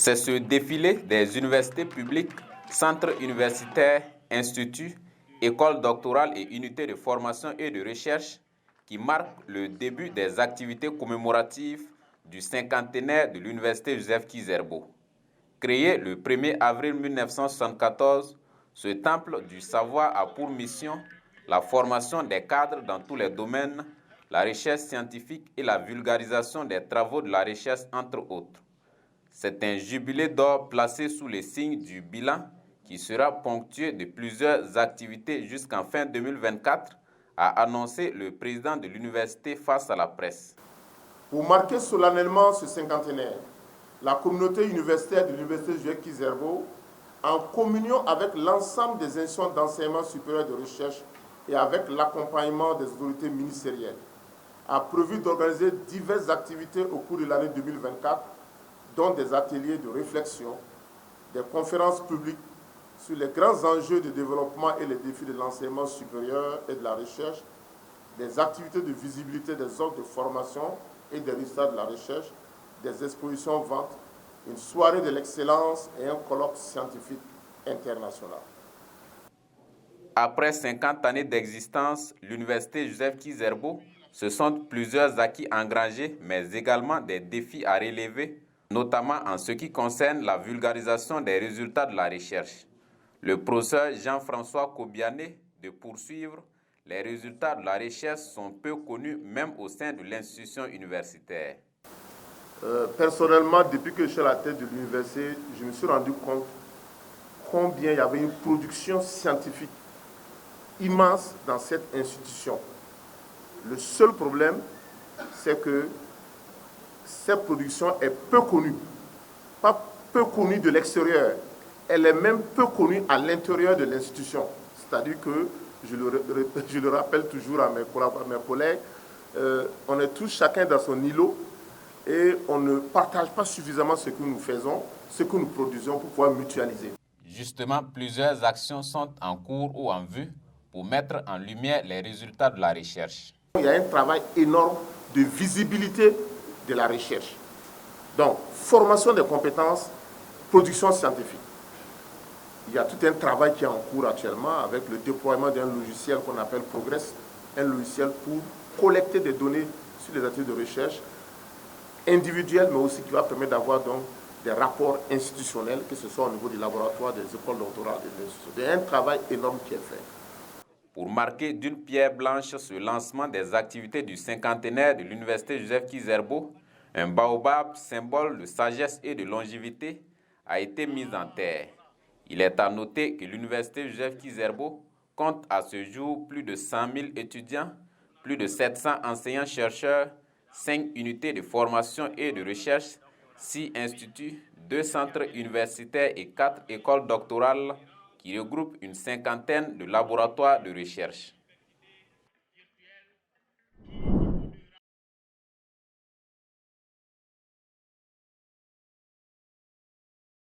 C'est ce défilé des universités publiques, centres universitaires, instituts, écoles doctorales et unités de formation et de recherche qui marque le début des activités commémoratives du cinquantenaire de l'université Joseph Kizerbo. Créé le 1er avril 1974, ce temple du savoir a pour mission la formation des cadres dans tous les domaines, la recherche scientifique et la vulgarisation des travaux de la recherche, entre autres. C'est un jubilé d'or placé sous les signes du bilan qui sera ponctué de plusieurs activités jusqu'en fin 2024, a annoncé le président de l'université face à la presse. Pour marquer solennellement ce cinquantenaire, la communauté universitaire de l'université Joseph Kizerbo, en communion avec l'ensemble des institutions d'enseignement supérieur de recherche et avec l'accompagnement des autorités ministérielles, a prévu d'organiser diverses activités au cours de l'année 2024, dont des ateliers de réflexion, des conférences publiques sur les grands enjeux de développement et les défis de l'enseignement supérieur et de la recherche, des activités de visibilité des offres de formation et des résultats de la recherche, des expositions ventes, une soirée de l'excellence et un colloque scientifique international. Après 50 années d'existence, l'université Joseph Kizerbo, ce sont plusieurs acquis engrangés, mais également des défis à relever, notamment en ce qui concerne la vulgarisation des résultats de la recherche. Le professeur Jean-François Kobiané de poursuivre, les résultats de la recherche sont peu connus même au sein de l'institution universitaire. Personnellement, depuis que je suis à la tête de l'université, je me suis rendu compte combien il y avait une production scientifique immense dans cette institution. Le seul problème, c'est que cette production est peu connue. Pas peu connue de l'extérieur, elle est même peu connue à l'intérieur de l'institution. C'est-à-dire que, je le rappelle toujours à mes collègues, on est tous chacun dans son îlot et on ne partage pas suffisamment ce que nous faisons, ce que nous produisons pour pouvoir mutualiser. Justement, plusieurs actions sont en cours ou en vue pour mettre en lumière les résultats de la recherche. Il y a un travail énorme de visibilité de la recherche. Donc, formation des compétences, production scientifique. Il y a tout un travail qui est en cours actuellement avec le déploiement d'un logiciel qu'on appelle Progress, un logiciel pour collecter des données sur les activités de recherche individuelles, mais aussi qui va permettre d'avoir donc des rapports institutionnels, que ce soit au niveau du laboratoire, des écoles doctorales, des institutions. Il y a un travail énorme qui est fait. Pour marquer d'une pierre blanche ce lancement des activités du cinquantenaire de l'université Joseph Kizerbo, un baobab, symbole de sagesse et de longévité, a été mis en terre. Il est à noter que l'université Joseph Kizerbo compte à ce jour plus de 100 000 étudiants, plus de 700 enseignants-chercheurs, 5 unités de formation et de recherche, 6 instituts, 2 centres universitaires et 4 écoles doctorales qui regroupent une cinquantaine de laboratoires de recherche.